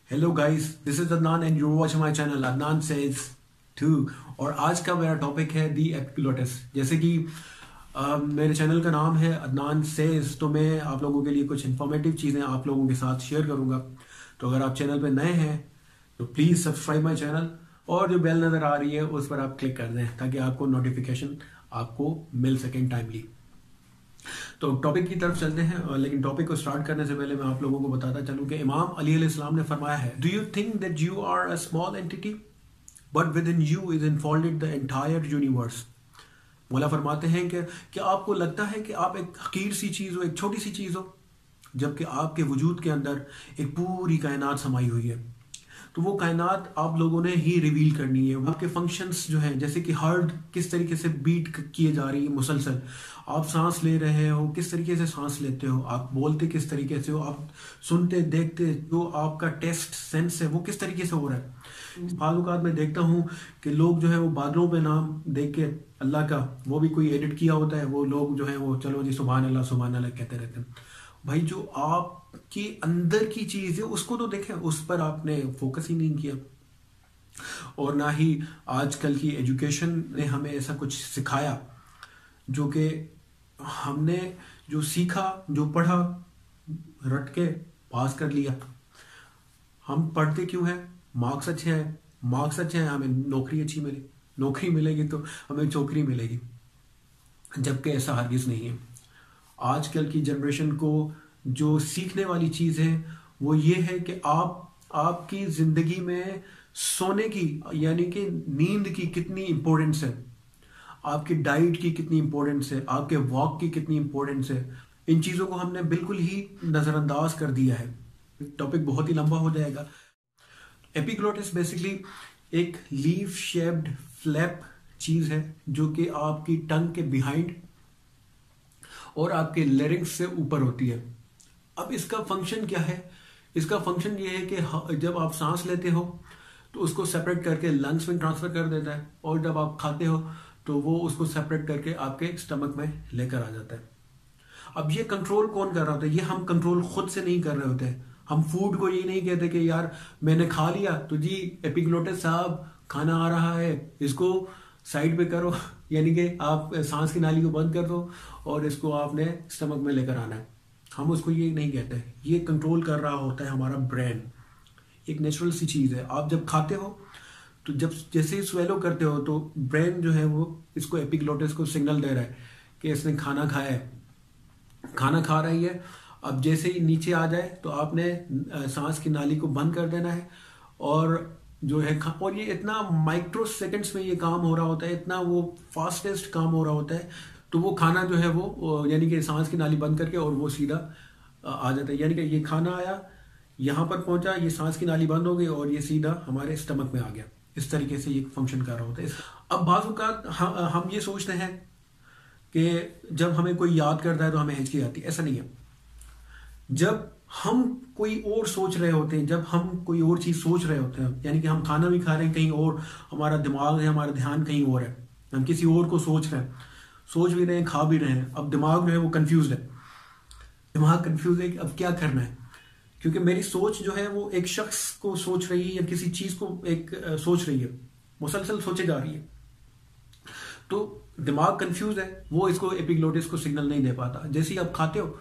Hello guys, this is Adnan and you watch my channel Adnan says two. और आज का मेरा टॉपिक है दी एपिग्लोटिस। जैसे कि मेरे चैनल का नाम है अदनान सेज, तो मैं आप लोगों के लिए कुछ इन्फॉर्मेटिव चीज़ें आप लोगों के साथ शेयर करूंगा। तो अगर आप चैनल पे नए हैं तो प्लीज़ सब्सक्राइब माय चैनल और जो बेल नज़र आ रही है उस पर आप क्लिक कर दें ताकि आपको नोटिफिकेशन आपको मिल सकें टाइमली। तो टॉपिक की तरफ चलते हैं, लेकिन टॉपिक को स्टार्ट करने से पहले मैं आप लोगों को बताता चलूं कि इमाम अली अलैहिस्सलाम ने फरमाया है, do you think that you are a small entity but within you is infolded the entire universe. मौला फरमाते हैं कि क्या आपको लगता है कि आप एक हकीर सी चीज़ हो, एक छोटी सी चीज़ हो, जबकि आपके वजूद के अंदर एक पूरी कायनात समाई हुई है। तो वो कायनात आप लोगों ने ही रिवील करनी है। आपके फंक्शंस जो हैं, जैसे कि हार्ट किस तरीके से बीट किए जा रही है मुसलसल, आप सांस ले रहे हो किस तरीके से सांस लेते हो, आप बोलते किस तरीके से हो, आप सुनते देखते, जो आपका टेस्ट सेंस है वो किस तरीके से हो रहा है। फालुकात में देखता हूँ कि लोग जो है वो बादलों पे नाम देख के अल्लाह का, वो भी कोई एडिट किया होता है, वो लोग जो है वो चलो जी सुभान अल्लाह कहते रहते हैं। भाई जो आपके अंदर की चीज है उसको तो देखें, उस पर आपने फोकस ही नहीं किया। और ना ही आजकल की एजुकेशन ने हमें ऐसा कुछ सिखाया, जो कि हमने जो सीखा, जो पढ़ा, रट के पास कर लिया। हम पढ़ते क्यों हैं? मार्क्स अच्छे हैं, मार्क्स अच्छे हैं, हमें नौकरी अच्छी मिली, नौकरी मिलेगी तो हमें छोकरी मिलेगी, जबकि ऐसा हरगिज नहीं है। आजकल की जनरेशन को जो सीखने वाली चीज़ है वो ये है कि आपकी ज़िंदगी में सोने की यानी कि नींद की कितनी इम्पोर्टेंस है, आपकी डाइट की कितनी इम्पोर्टेंस है, आपके वॉक की कितनी इम्पोर्टेंस है। इन चीज़ों को हमने बिल्कुल ही नज़रअंदाज कर दिया है। टॉपिक बहुत ही लंबा हो जाएगा। एपिग्लोटिस बेसिकली एक लीफ शेप्ड फ्लैप चीज़ है जो कि आपकी टंग के बिहाइंड और आपके लेरिंग्स से ऊपर होती है। अब इसका फंक्शन क्या है? इसका फंक्शन ये है कि जब आप सांस लेते हो तो उसको सेपरेट करके लंग्स में ट्रांसफर कर देता है, और जब आप खाते हो तो वो उसको सेपरेट करके आपके स्टमक में लेकर आ जाता है। अब ये कंट्रोल कौन कर रहा होता है? ये हम कंट्रोल खुद से नहीं कर रहे होते हैं। हम फूड को ये नहीं कहते कि यार मैंने खा लिया तो जी एपिग्लोटिस साहब खाना आ रहा है, इसको साइड पे करो यानी कि आप सांस की नाली को बंद कर दो और इसको आपने स्टमक में लेकर आना है। हम उसको ये नहीं कहते। ये कंट्रोल कर रहा होता है हमारा ब्रेन। एक नेचुरल सी चीज़ है। आप जब खाते हो तो जब जैसे ही स्वेलो करते हो तो ब्रेन जो है वो इसको एपिग्लोटिस को सिग्नल दे रहा है कि इसने खाना खाया है, खाना खा रही है। अब जैसे ही नीचे आ जाए तो आपने सांस की नाली को बंद कर देना है, और जो है और ये इतना माइक्रो सेकेंड्स में ये काम हो रहा होता है, इतना वो फास्टेस्ट काम हो रहा होता है। तो वो खाना जो है वो यानी कि सांस की नाली बंद करके और वो सीधा आ जाता है, यानी कि ये खाना आया, यहाँ पर पहुंचा, ये सांस की नाली बंद हो गई और ये सीधा हमारे स्टमक में आ गया। इस तरीके से ये फंक्शन कर रहा होता है। अब बाजू का हम ये सोचते हैं कि जब हमें कोई याद करता है तो हमें हिचकी आती है। ऐसा नहीं है। जब हम कोई और सोच रहे होते हैं, जब हम कोई और चीज सोच रहे होते हैं, यानी कि हम खाना भी खा रहे हैं कहीं और, हमारा दिमाग है, हमारा ध्यान कहीं और है, हम किसी और को सोच रहे हैं, सोच भी रहे हैं, खा भी रहे हैं। अब दिमाग जो है वो कंफ्यूज है, दिमाग कंफ्यूज है कि अब क्या करना है, क्योंकि मेरी सोच जो है वो एक शख्स को सोच रही है या किसी चीज को एक सोच रही है, मुसलसल सोचे जा रही है। तो दिमाग कंफ्यूज है, वो इसको एपिग्लोटिस को सिग्नल नहीं दे पाता। जैसे ही आप खाते हो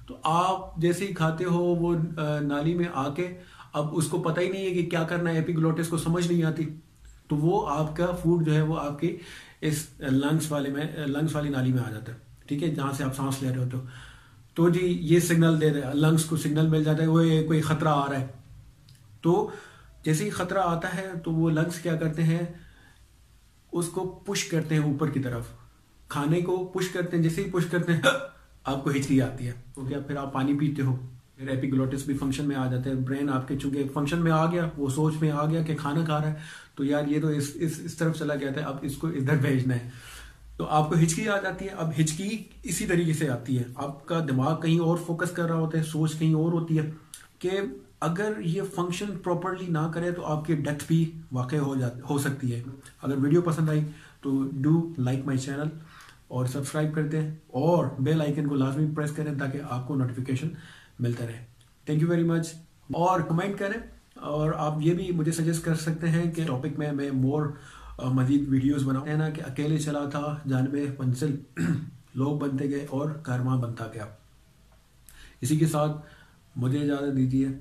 तो आप जैसे ही खाते हो वो नाली में आके, अब उसको पता ही नहीं है कि क्या करना है, एपिग्लोटिस को समझ नहीं आती, तो वो आपका फूड जो है वो आपकी इस लंग्स वाली नाली में आ जाता है। ठीक है, जहां से आप सांस ले रहे होते हो। तो जी ये सिग्नल दे रहे हैं, लंग्स को सिग्नल मिल जाता है वो कोई खतरा आ रहा है। तो जैसे ही खतरा आता है तो वो लंग्स क्या करते हैं, उसको पुश करते हैं ऊपर की तरफ, खाने को पुश करते हैं। जैसे ही पुश करते हैं आपको हिचकी आती है, तो क्या फिर आप पानी पीते हो, फिर एपिग्लोटिस भी फंक्शन में आ जाते हैं। ब्रेन आपके चूंकि फंक्शन में आ गया, वो सोच में आ गया कि खाना खा रहा है, तो यार ये तो इस तरफ चला गया था, अब इसको इधर भेजना है, तो आपको हिचकी आ जाती है। अब हिचकी इसी तरीके से आती है, आपका दिमाग कहीं और फोकस कर रहा होता है, सोच कहीं और होती है कि अगर ये फंक्शन प्रॉपरली ना करे तो आपकी डेथ भी वाकई हो सकती है। अगर वीडियो पसंद आई तो डू लाइक माय चैनल और सब्सक्राइब करते हैं और बेल आइकन को लाजमी प्रेस करें ताकि आपको नोटिफिकेशन मिलता रहे। Thank you very much. और कमेंट करें और आप ये भी मुझे सजेस्ट कर सकते हैं कि टॉपिक में मैं मोर मजीद वीडियोस बनाऊं। है ना कि अकेले चला था जानबे मंजिल लोग बनते गए और कारवां बनता गया। इसी के साथ मुझे इजाज़त दीजिए।